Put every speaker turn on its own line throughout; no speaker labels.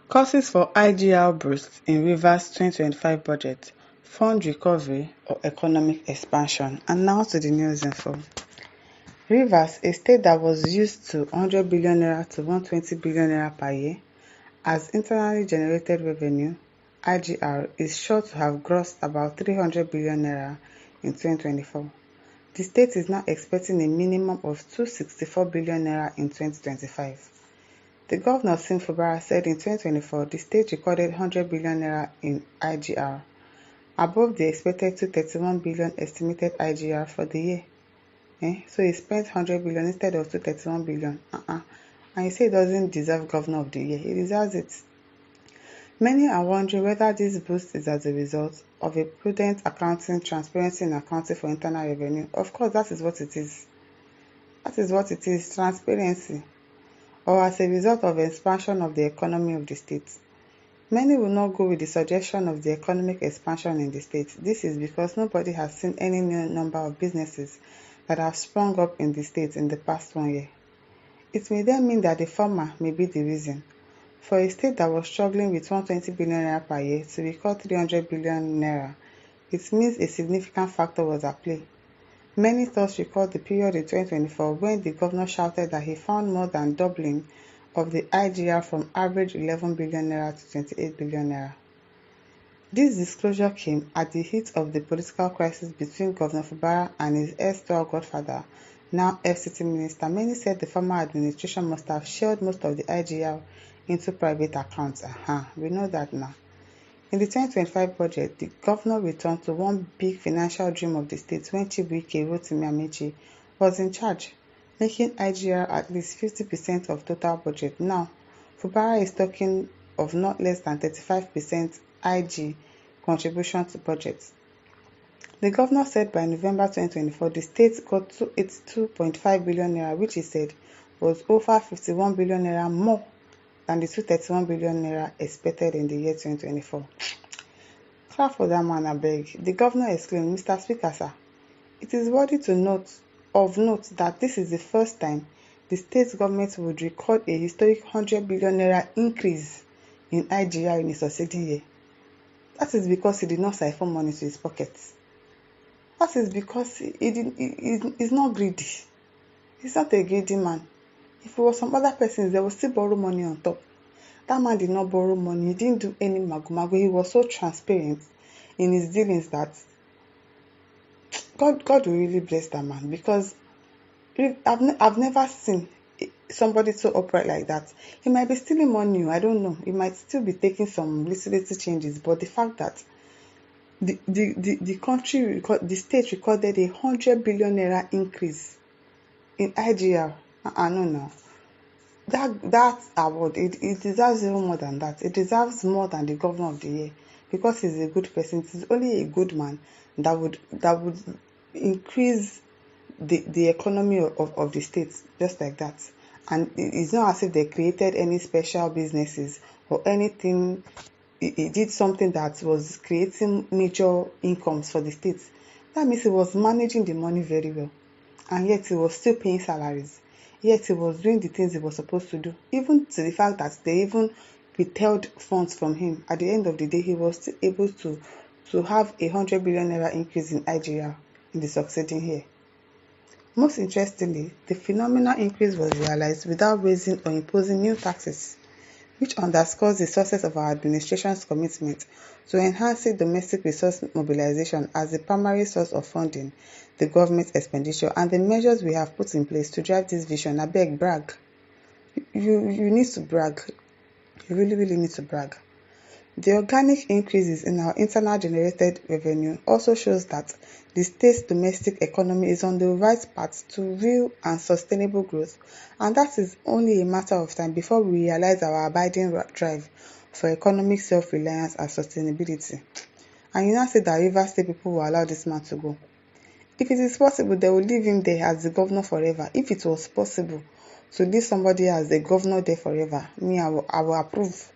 Causes for IGR boost in Rivers 2025 budget, fund recovery or economic expansion. And now to the news info. Rivers, a state that was used to 100 billion naira to 120 billion naira per year as internally generated revenue, IGR is sure to have grossed about 300 billion naira in 2024. The state is now expecting a minimum of 264 billion naira in 2025. The governor, Fubara, said in 2024 the state recorded 100 billion naira in IGR, above the expected 231 billion estimated IGR for the year. So he spent 100 billion instead of 231 billion. And you say he doesn't deserve governor of the year. He deserves it. Many are wondering whether this boost is as a result of a prudent accounting, transparency in accounting for internal revenue. Of course, that is what it is. That is what it is, transparency. Or as a result of expansion of the economy of the state. Many will not go with the suggestion of the economic expansion in the state. This is because nobody has seen any new number of businesses that have sprung up in the state in the past 1 year. It may then mean that the former may be the reason. For a state that was struggling with 120 billion naira per year to record 300 billion naira, it means a significant factor was at play. Many thus recall the period in 2024 when the governor shouted that he found more than doubling of the IGR from average 11 billion naira to 28 billion naira. This disclosure came at the heat of the political crisis between Governor Fubara and his erstwhile godfather, now FCT minister. Many said the former administration must have shelled most of the IGR into private accounts. We know that now. In the 2025 budget, the governor returned to one big financial dream of the state when Chief Wike'S was in charge, making IGR at least 50% of total budget. Now, Fubara is talking of not less than 35% IG contribution to budget. The governor said by November 2024, the state got 82.5 billion naira, which he said was over 51 billion naira more than the 231 billion naira expected in the year 2024. Clap for that man, abeg. The governor exclaimed, "Mr. Speaker, sir, it is worthy of note that this is the first time the state government would record a historic 100 billion naira increase in IGR in a succeeding year. That is because he did not siphon money to his pockets. That is because he is not greedy. He's not a greedy man. If it was some other persons, they would still borrow money on top. That man did not borrow money. He didn't do any mago. He was so transparent in his dealings that God will really bless that man, because I've never seen somebody so upright like that. He might be stealing money, I don't know. He might still be taking some little changes, but the fact that the state recorded 100 billion naira increase in IGR, no. That award, it deserves even more than that. It deserves more than the governor of the year, because he's a good person. He's only a good man that would increase the economy of the state just like that. And it's not as if they created any special businesses or anything. He did something that was creating major incomes for the state. That means he was managing the money very well, and yet he was still paying salaries. Yet he was doing the things he was supposed to do, even to the fact that they even withheld funds from him. At the end of the day, he was still able to have 100 billion naira increase in IGR in the succeeding year. Most interestingly, the phenomenal increase was realized without raising or imposing new taxes, which underscores the success of our administration's commitment to enhancing domestic resource mobilization as the primary source of funding the government expenditure, and the measures we have put in place to drive this vision. Abeg, brag. You need to brag. You really need to brag. The organic increases in our internal generated revenue also shows that the state's domestic economy is on the right path to real and sustainable growth, and that is only a matter of time before we realize our abiding drive for economic self-reliance and sustainability. And you now say that Rivers State people will allow this man to go. If it is possible, they will leave him there as the governor forever. If it was possible to leave somebody as the governor there forever, I will approve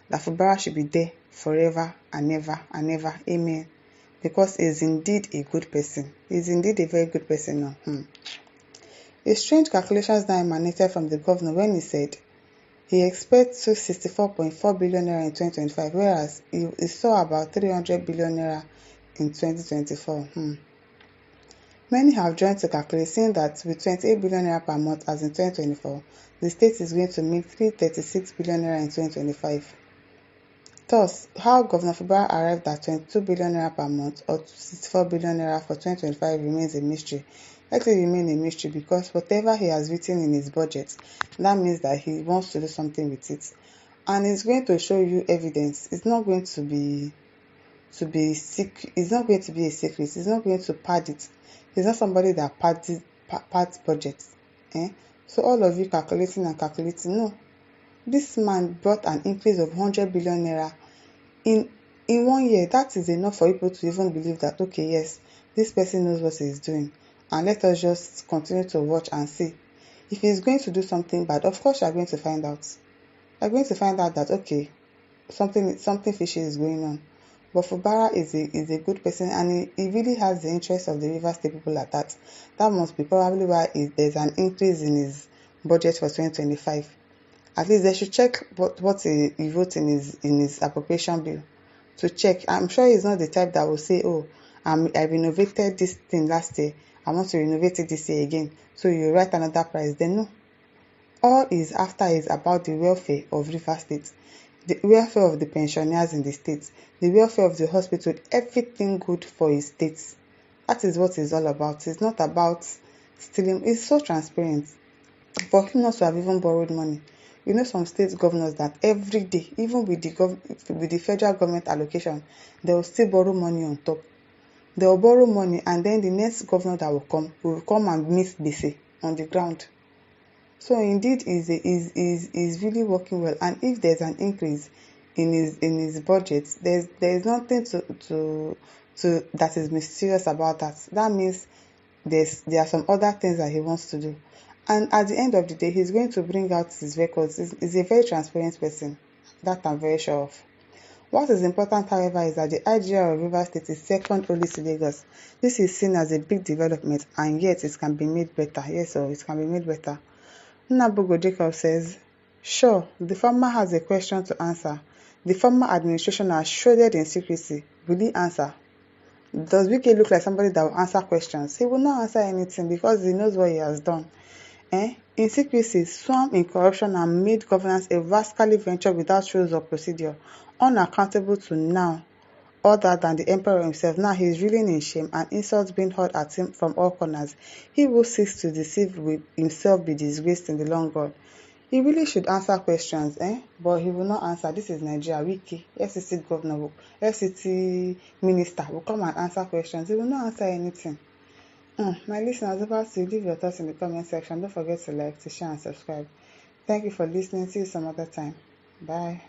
that Fubara should be there forever and ever and ever. Amen. Because he is indeed a good person. He is indeed a very good person. A strange calculations now emanated from the governor when he said He expects to 64.4 billion naira in 2025, whereas he saw about 300 billion naira in 2024. Many have joined to calculate, saying that with 28 billion naira per month as in 2024, the state is going to make 336 billion naira in 2025. Thus, how Governor Fubara arrived at 22 billion naira per month or 64 billion naira for 2025 remains a mystery. Let it remain a mystery because whatever he has written in his budget, that means that he wants to do something with it. And he's going to show you evidence. It's not going to be secret. It's not going to be a secret. He's not going to pad it. He's not somebody that pads budgets. So all of you calculating and calculating, no. This man brought an increase of 100 billion naira in 1 year. That is enough for people to even believe that, okay, yes, this person knows what he's doing. And let us just continue to watch and see. If he's going to do something bad, of course you're going to find out. You're going to find out that, okay, something fishy is going on. But Fubara is a good person, and he really has the interest of the Rivers State people at that. That must be probably why there's an increase in his budget for 2025. At least they should check what he wrote in his appropriation bill to check. I'm sure he's not the type that will say, oh, I renovated this thing last year, I want to renovate it this year again, so you write another price. Then no. All he's after is about the welfare of Rivers State, the welfare of the pensioners in the state, the welfare of the hospital, everything good for his state. That is what it's all about. It's not about stealing. It's so transparent. For him not to have even borrowed money. You know some state governors that every day, even with the federal government allocation, they will still borrow money on top. They will borrow money, and then the next governor that will come and miss gbese on the ground. So indeed, is really working well. And if there's an increase in his budget, there's nothing to that is mysterious about that. That means there are some other things that he wants to do. And at the end of the day, he's going to bring out his records. He's a very transparent person. That I'm very sure of. What is important, however, is that the IGR of Rivers State is second only to Lagos. This is seen as a big development, and yet it can be made better. Yes, so it can be made better. Nnabugo Jacob says, sure, the farmer has a question to answer. The former administration are shrouded in secrecy. Will he answer? Does Wike look like somebody that will answer questions? He will not answer anything because he knows what he has done. In secrecy, swam in corruption and made governance a rascally venture without rules or procedure, unaccountable to now, other than the emperor himself. Now he is reeling in shame and insults being hurled at him from all corners. He who seeks to deceive will himself be disgraced in the long run. He really should answer questions, but he will not answer. This is Nigeria. Wike, FCT governor, FCT minister will come and answer questions. He will not answer anything. My listeners, over to you. Leave your thoughts in the comment section. Don't forget to like, to share, and subscribe. Thank you for listening. See you some other time. Bye.